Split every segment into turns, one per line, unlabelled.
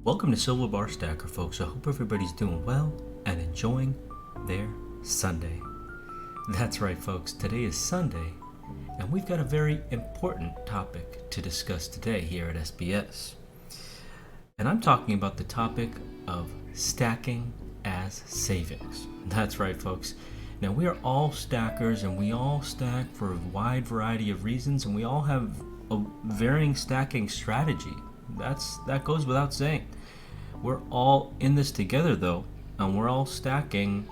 Welcome to Silver Bar Stacker, folks. I hope everybody's doing well and enjoying their Sunday. That's right, folks. Today is Sunday, and we've got a very important topic to discuss today here at SBS. And I'm talking about the topic of stacking as savings. That's right, folks. Now, we are all stackers, and we all stack for a wide variety of reasons, and we all have a varying stacking strategy. That goes without saying. We're all in this together, though, and we're all stacking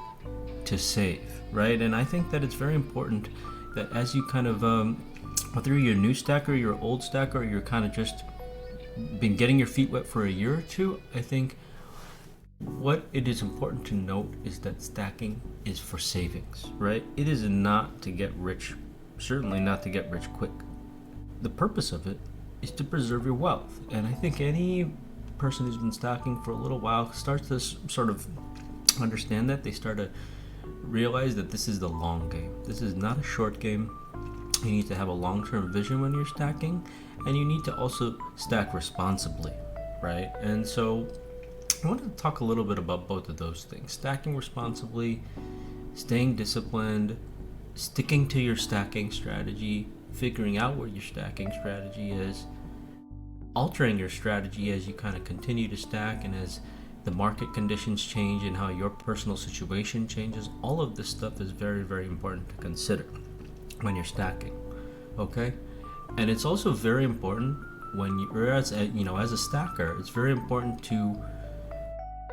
to save, right? And I think that it's very important that as you kind of, whether you're a new stacker, you're an old stacker, or you're kind of just been getting your feet wet for a year or two, I think what it is important to note is that stacking is for savings, right? It is not to get rich, certainly not to get rich quick. The purpose of it is to preserve your wealth. And I think any person who's been stacking for a little while starts to sort of understand that. They start to realize that this is the long game. This is not a short game. You need to have a long-term vision when you're stacking, and you need to also stack responsibly, right? And so I wanted to talk a little bit about both of those things. Stacking responsibly, staying disciplined, sticking to your stacking strategy, figuring out what your stacking strategy is, altering your strategy as you kind of continue to stack and as the market conditions change and how your personal situation changes. All of this stuff is very, very important to consider when you're stacking, okay? And it's also very important when you're as a stacker, it's very important to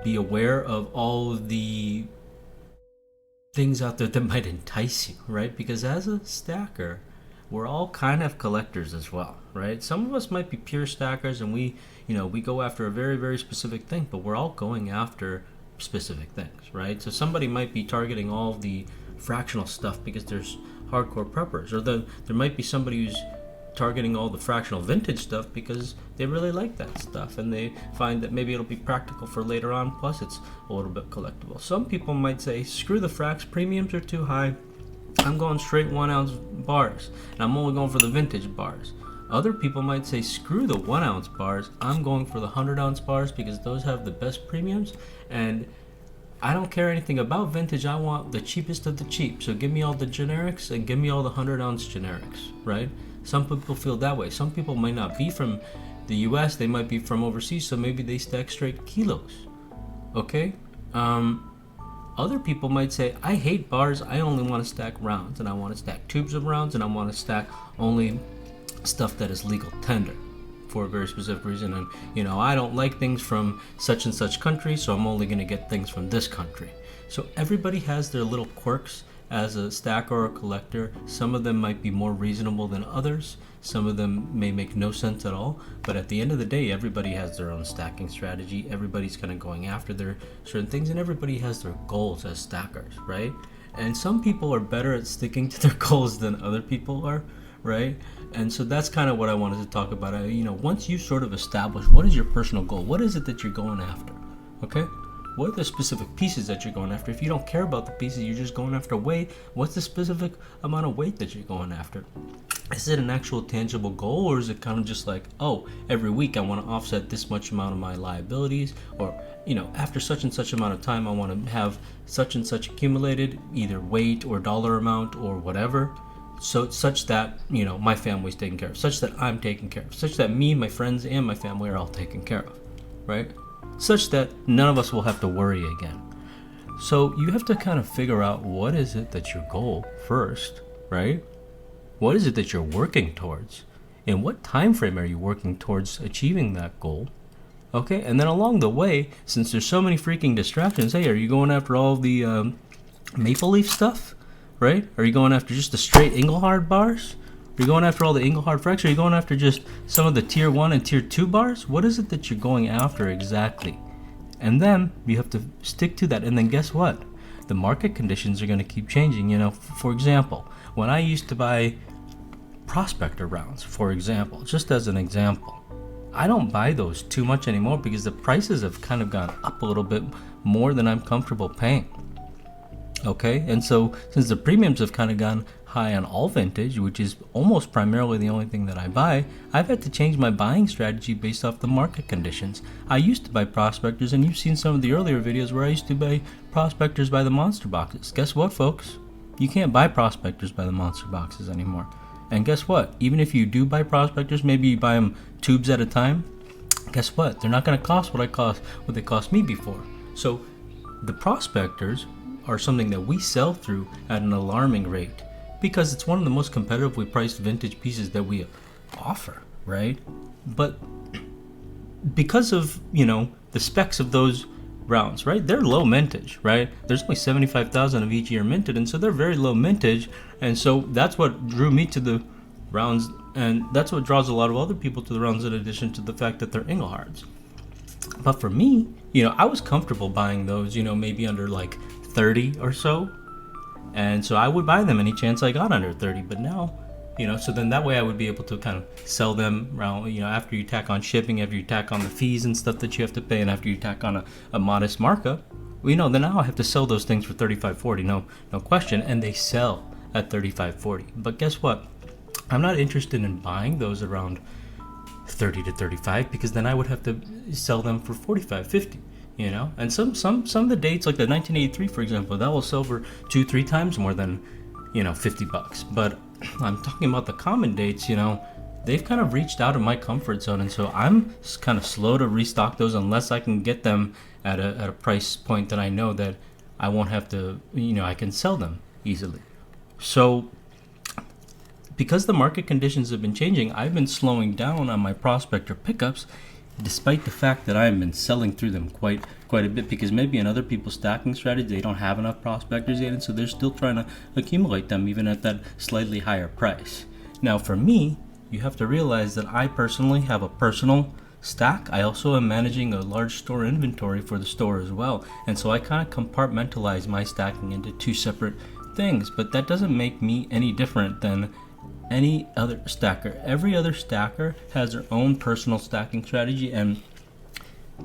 be aware of all of the things out there that might entice you, right? Because as a stacker, we're all kind of collectors as well, right? Some of us might be pure stackers and we go after a very, very specific thing, but we're all going after specific things, right? So somebody might be targeting all of the fractional stuff because there's hardcore preppers, or there might be somebody who's targeting all the fractional vintage stuff because they really like that stuff and they find that maybe it'll be practical for later on, plus it's a little bit collectible. Some people might say, screw the fracs, premiums are too high, I'm going straight 1 ounce bars, and I'm only going for the vintage bars. Other people might say, screw the 1 ounce bars, I'm going for the 100 ounce bars because those have the best premiums, and I don't care anything about vintage, I want the cheapest of the cheap. So give me all the generics and give me all the 100 ounce generics, right? Some people feel that way. Some people might not be from the US, they might be from overseas, so maybe they stack straight kilos, okay? Other people might say, I hate bars, I only want to stack rounds, and I want to stack tubes of rounds, and I want to stack only stuff that is legal tender for a very specific reason. And, I don't like things from such and such country, so I'm only going to get things from this country. So everybody has their little quirks as a stacker or a collector. Some of them might be more reasonable than others. Some of them may make no sense at all. But at the end of the day, everybody has their own stacking strategy. Everybody's kind of going after their certain things, and everybody has their goals as stackers, right? And some people are better at sticking to their goals than other people are, right? And so that's kind of what I wanted to talk about. Once you sort of establish what is your personal goal, what is it that you're going after, okay? What are the specific pieces that you're going after? If you don't care about the pieces, you're just going after weight, what's the specific amount of weight that you're going after? Is it an actual tangible goal, or is it kind of just like, oh, every week I want to offset this much amount of my liabilities, or, after such and such amount of time I want to have such and such accumulated, either weight or dollar amount or whatever, so such that, my family's taken care of, such that I'm taken care of, such that me, my friends, and my family are all taken care of, right? Such that none of us will have to worry again. So you have to kind of figure out what is it that's your goal first, right? What is it that you're working towards? In what time frame are you working towards achieving that goal? Okay, and then along the way, since there's so many freaking distractions, hey, are you going after all the Maple Leaf stuff, right? Are you going after just the straight Engelhard bars? Are you going after all the Engelhard fracs? Are you going after just some of the tier 1 and tier 2 bars? What is it that you're going after exactly? And then you have to stick to that. And then guess what? the market conditions are going to keep changing. For example, when I used to buy prospector rounds, for example, just as an example, I don't buy those too much anymore because the prices have kind of gone up a little bit more than I'm comfortable paying. Okay, and so since the premiums have kind of gone high on all vintage, which is almost primarily the only thing that I buy, I've had to change my buying strategy based off the market conditions. I used to buy prospectors, and you've seen some of the earlier videos where I used to buy prospectors by the monster boxes. Guess what, folks? You can't buy prospectors by the monster boxes anymore. And guess what? Even if you do buy prospectors, maybe you buy them tubes at a time, guess what? They're not going to cost what they cost me before. So the prospectors are something that we sell through at an alarming rate because it's one of the most competitively priced vintage pieces that we offer, right? But because of, the specs of those rounds, right? They're low mintage, right? There's only 75,000 of each year minted, and so they're very low mintage, and so that's what drew me to the rounds, and that's what draws a lot of other people to the rounds in addition to the fact that they're Inglehards. But for me, I was comfortable buying those, maybe under like 30 or so, and so I would buy them any chance I got under 30. But now, so then that way I would be able to kind of sell them around, after you tack on shipping, after you tack on the fees and stuff that you have to pay, and after you tack on a modest markup, then now I have to sell those things for $35.40, no question, and they sell at $35.40. But guess what? I'm not interested in buying those around 30 to 35 because then I would have to sell them for 45.50. And some of the dates, like the 1983, for example, that will sell for 2-3 times more than $50. But I'm talking about the common dates. They've kind of reached out of my comfort zone, and so I'm kind of slow to restock those unless I can get them at a price point that I know that I won't have to, I can sell them easily. So because the market conditions have been changing, I've been slowing down on my prospector pickups, despite the fact that I've been selling through them quite a bit, because maybe in other people's stacking strategy they don't have enough prospectors yet, and so they're still trying to accumulate them even at that slightly higher price. Now for me, you have to realize that I personally have a personal stack. I also am managing a large store inventory for the store as well, and so I kind of compartmentalize my stacking into two separate things, but that doesn't make me any different than any other stacker. Every other stacker has their own personal stacking strategy, and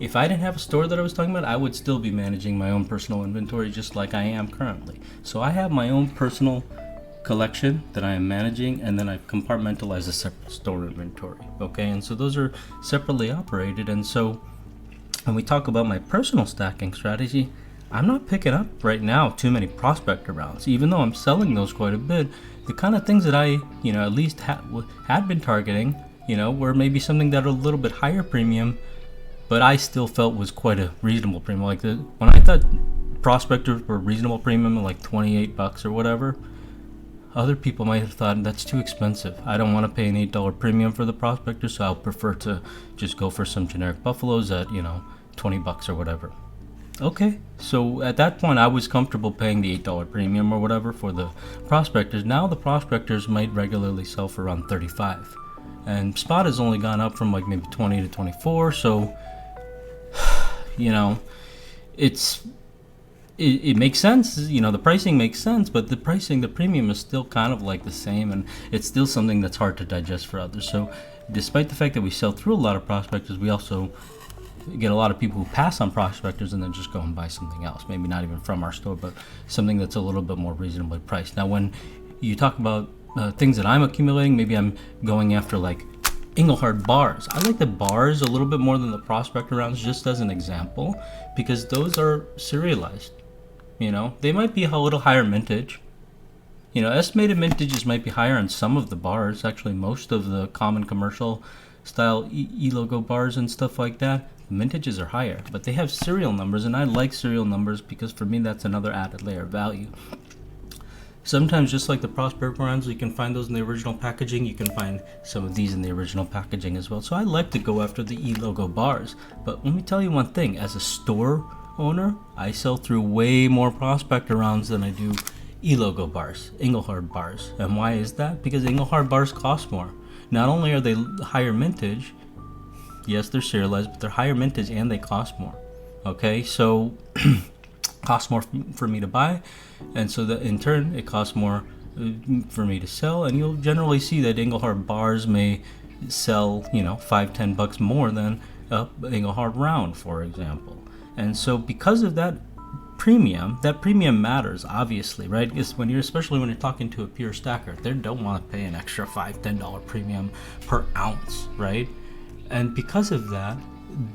if I didn't have a store that I was talking about, I would still be managing my own personal inventory just like I am currently. So I have my own personal collection that I am managing, and then I compartmentalize a separate store inventory. Okay, and so those are separately operated. And so when we talk about my personal stacking strategy, I'm not picking up right now too many prospector rounds, even though I'm selling those quite a bit. The kind of things that I, at least had been targeting, were maybe something that are a little bit higher premium, but I still felt was quite a reasonable premium. Like when I thought prospectors were reasonable premium, like $28 or whatever, other people might have thought that's too expensive. I don't want to pay an $8 premium for the prospector, so I'll prefer to just go for some generic buffaloes at, $20 or whatever. Okay, so at that point I was comfortable paying the $8 premium or whatever for the prospectors. Now the prospectors might regularly sell for around 35, and spot has only gone up from like maybe 20 to 24. So it makes sense, the pricing makes sense, but the premium is still kind of like the same, and it's still something that's hard to digest for others. So despite the fact that we sell through a lot of prospectors, we also get a lot of people who pass on prospectors and then just go and buy something else, maybe not even from our store, but something that's a little bit more reasonably priced. Now when you talk about things that I'm accumulating, maybe I'm going after like Inglehard bars. I like the bars a little bit more than the prospector rounds, just as an example, because those are serialized. They might be a little higher mintage. Estimated mintages might be higher on some of the bars. Actually, most of the common commercial style e-logo bars and stuff like that, mintages are higher, but they have serial numbers, and I like serial numbers because for me that's another added layer of value. Sometimes, just like the prospector rounds, you can find those in the original packaging. You can find some of these in the original packaging as well. So I like to go after the e-logo bars. But let me tell you one thing, as a store owner, I sell through way more prospector rounds than I do e-logo bars, Inglehard bars. And why is that? Because Inglehard bars cost more. Not only are they higher mintage, yes, they're serialized, but they're higher mintage and they cost more. Okay, so costs more for me to buy, and so that in turn it costs more for me to sell. And you'll generally see that Engelhard bars may sell, $5-10 more than a Engelhard round, for example. And so because of that premium matters, obviously, right? Because especially when you're talking to a pure stacker, they don't want to pay an extra $5-10 premium per ounce, right? And because of that,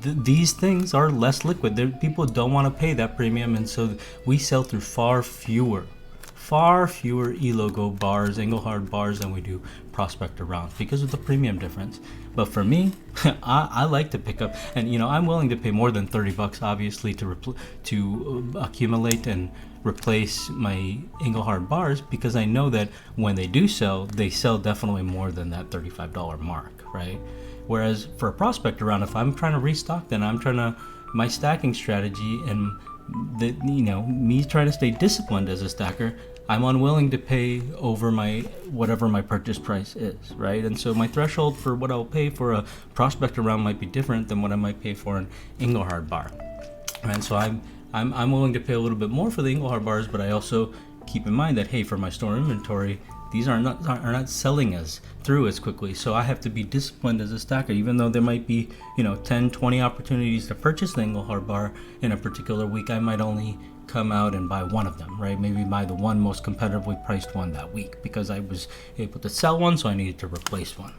these things are less liquid. People don't want to pay that premium, and so we sell through far fewer E-logo bars, Engelhard bars, than we do prospector rounds because of the premium difference. But for me, I like to pick up, and I'm willing to pay more than $30, obviously, to accumulate and replace my Engelhard bars, because I know that when they do sell, they sell definitely more than that $35 mark, right? Whereas for a prospector round, if I'm trying to restock, then my stacking strategy and me trying to stay disciplined as a stacker, I'm unwilling to pay over whatever my purchase price is, right? And so my threshold for what I'll pay for a prospector round might be different than what I might pay for an Engelhard bar. And so I'm willing to pay a little bit more for the Engelhard bars, but I also keep in mind that, hey, for my store inventory, these are not selling through as quickly. So I have to be disciplined as a stacker, even though there might be 10, 20 opportunities to purchase the Engelhard bar in a particular week. I might only come out and buy one of them, right? Maybe buy the one most competitively priced one that week because I was able to sell one, so I needed to replace one,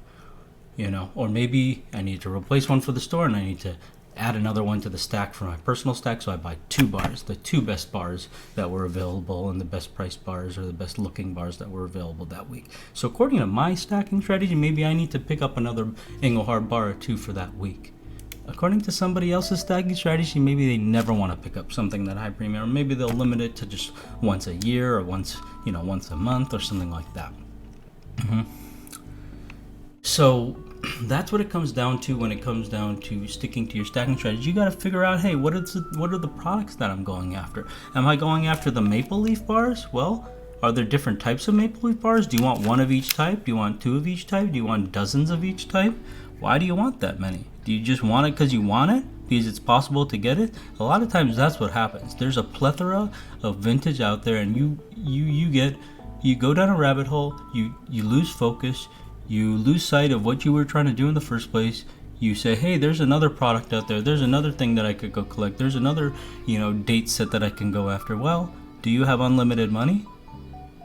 or maybe I need to replace one for the store and I need to add another one to the stack for my personal stack, so I buy 2 bars, the 2 best bars that were available and the best priced bars or the best looking bars that were available that week. So according to my stacking strategy, maybe I need to pick up another Engelhard bar or 2 for that week. According to somebody else's stacking strategy, maybe they never want to pick up something that high premium, or maybe they'll limit it to just once a year or once a month or something like that. So that's what it comes down to when it comes down to sticking to your stacking strategy. You got to figure out, hey, what are the products that I'm going after? Am I going after the maple leaf bars? Well, are there different types of maple leaf bars? Do you want one of each type? Do you want 2 of each type? Do you want dozens of each type? Why do you want that many? Do you just want it because you want it? Because it's possible to get it? A lot of times that's what happens. There's a plethora of vintage out there, and you go down a rabbit hole, you lose focus, you lose sight of what you were trying to do in the first place. You say, hey, there's another product out there, there's another thing that I could go collect, there's another date set that I can go after. Well, do you have unlimited money?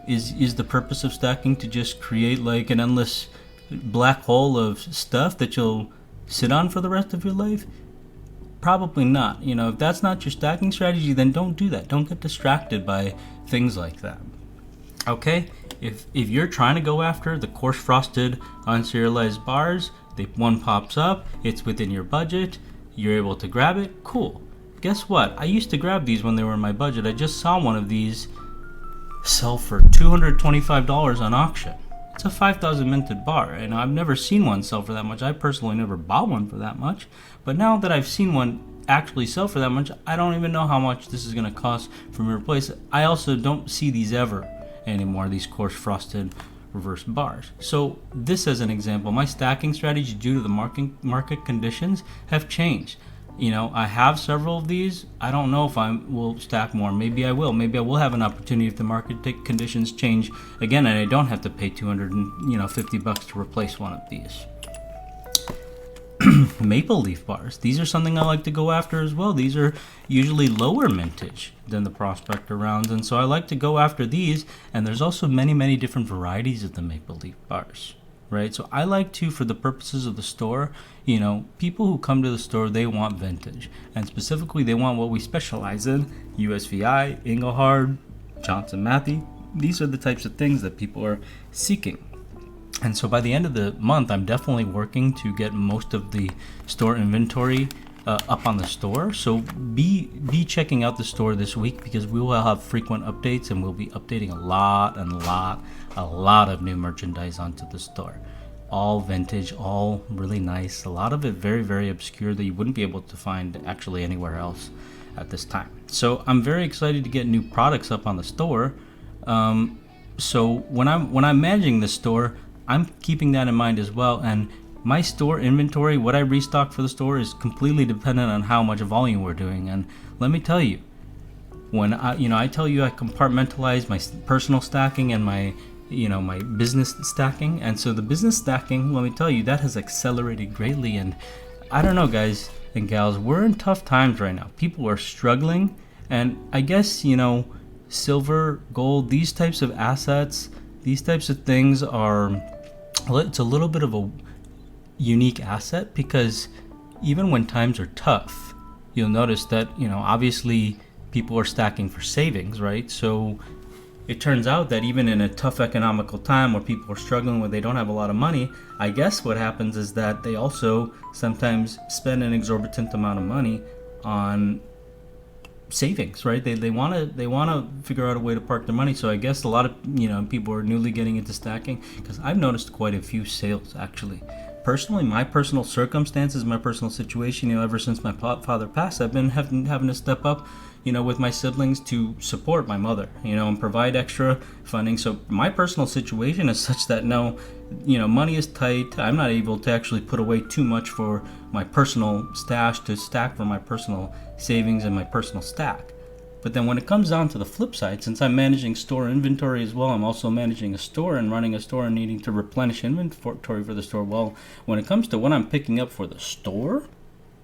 Is the purpose of stacking to just create like an endless black hole of stuff that you'll sit on for the rest of your life? Probably not. If that's not your stacking strategy, then don't do that. Don't get distracted by things like that. Okay? If you're trying to go after the coarse frosted unserialized bars, one pops up, it's within your budget, you're able to grab it, cool. Guess what? I used to grab these when they were in my budget. I just saw one of these sell for $225 on auction. It's a 5,000 minted bar, and I've never seen one sell for that much. I personally never bought one for that much, but now that I've seen one actually sell for that much, I don't even know how much this is going to cost for me to replace it. I also don't see these ever anymore, these coarse frosted reverse bars. So this as an example, my stacking strategy due to the market conditions have changed. I have several of these. I don't know if I will stack more. Maybe I will. Maybe I will have an opportunity if the market conditions change again, and I don't have to pay $250 to replace one of these. Maple leaf bars. These are something I like to go after as well. These are usually lower mintage than the prospector rounds, and so I like to go after these. And there's also many, many different varieties of the maple leaf bars. Right? So I like to, for the purposes of the store, people who come to the store, they want vintage. And specifically, they want what we specialize in, USVI, Engelhard, Johnson Matthey. These are the types of things that people are seeking. And so by the end of the month, I'm definitely working to get most of the store inventory up on the store. So be checking out the store this week, because we will have frequent updates, and we'll be updating a lot of new merchandise onto the store. All vintage, all really nice. A lot of it very, very obscure that you wouldn't be able to find actually anywhere else at this time. So I'm very excited to get new products up on the store. So when I'm managing the store, I'm keeping that in mind as well. And my store inventory, what I restock for the store, is completely dependent on how much volume we're doing. And let me tell you, when I tell you I compartmentalize my personal stacking and my my business stacking. And so the business stacking, let me tell you, that has accelerated greatly. And I don't know, guys and gals, we're in tough times right now. People are struggling. And I guess, silver, gold, these types of assets, these types of things it's a little bit of a unique asset, because even when times are tough, you'll notice that, obviously people are stacking for savings, right? So it turns out that even in a tough economical time where people are struggling, where they don't have a lot of money, I guess what happens is that they also sometimes spend an exorbitant amount of money on savings, right? They want to figure out a way to park their money. So I guess a lot of people are newly getting into stacking, because I've noticed quite a few sales actually. Personally, my personal circumstances, my personal situation, ever since my father passed, I've been having to step up, with my siblings to support my mother, and provide extra funding. So my personal situation is such that money is tight. I'm not able to actually put away too much for my personal stash to stack for my personal savings and my personal stack. But then when it comes down to the flip side, since I'm managing store inventory as well, I'm also managing a store and running a store and needing to replenish inventory for the store. Well, when it comes to what I'm picking up for the store,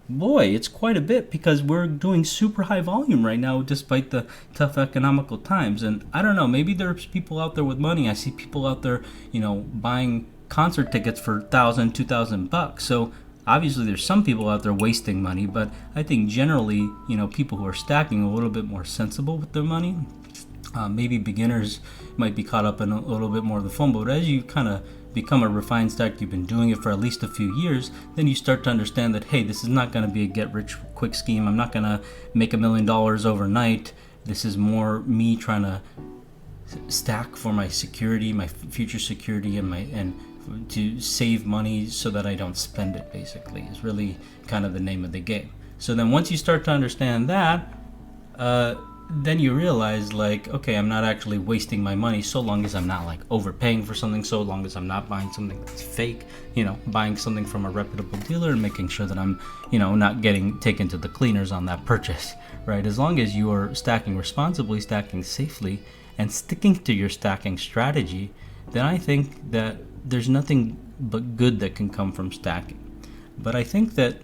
boy, it's quite a bit, because we're doing super high volume right now despite the tough economical times. And I don't know, maybe there's people out there with money. I see people out there, buying concert tickets for $1,000, $2,000. So obviously there's some people out there wasting money, but I think generally, people who are stacking are a little bit more sensible with their money. Maybe beginners might be caught up in a little bit more of the fun, but as you kind of become a refined stack, you've been doing it for at least a few years, then you start to understand that, hey, this is not going to be a get rich quick scheme. I'm not going to make $1 million overnight. This is more me trying to stack for my security, my future security, and to save money so that I don't spend it, basically, is really kind of the name of the game. So then once you start to understand that, then you realize, like, okay, I'm not actually wasting my money, so long as I'm not like overpaying for something, so long as I'm not buying something that's fake, buying something from a reputable dealer and making sure that I'm, not getting taken to the cleaners on that purchase, right? As long as you are stacking responsibly, stacking safely, and sticking to your stacking strategy, then I think that there's nothing but good that can come from stacking. But I think that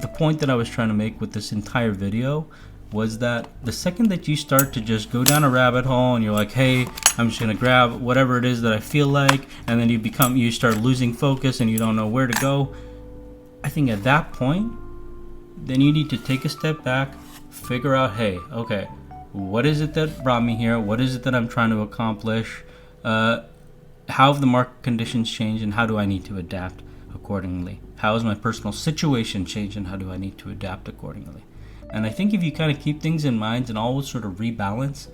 the point that I was trying to make with this entire video was that the second that you start to just go down a rabbit hole and you're like, hey, I'm just gonna grab whatever it is that I feel like, and then you start losing focus and you don't know where to go, I think at that point, then you need to take a step back, figure out, hey, okay, what is it that brought me here? What is it that I'm trying to accomplish? How have the market conditions changed, and how do I need to adapt accordingly? How has my personal situation changed, and how do I need to adapt accordingly? And I think if you kind of keep things in mind and always sort of rebalance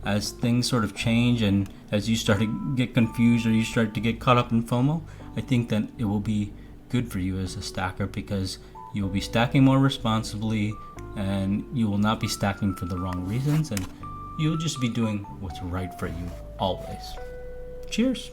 as things sort of change, and as you start to get confused or you start to get caught up in FOMO, I think that it will be good for you as a stacker, because you will be stacking more responsibly and you will not be stacking for the wrong reasons, and you'll just be doing what's right for you always. Cheers.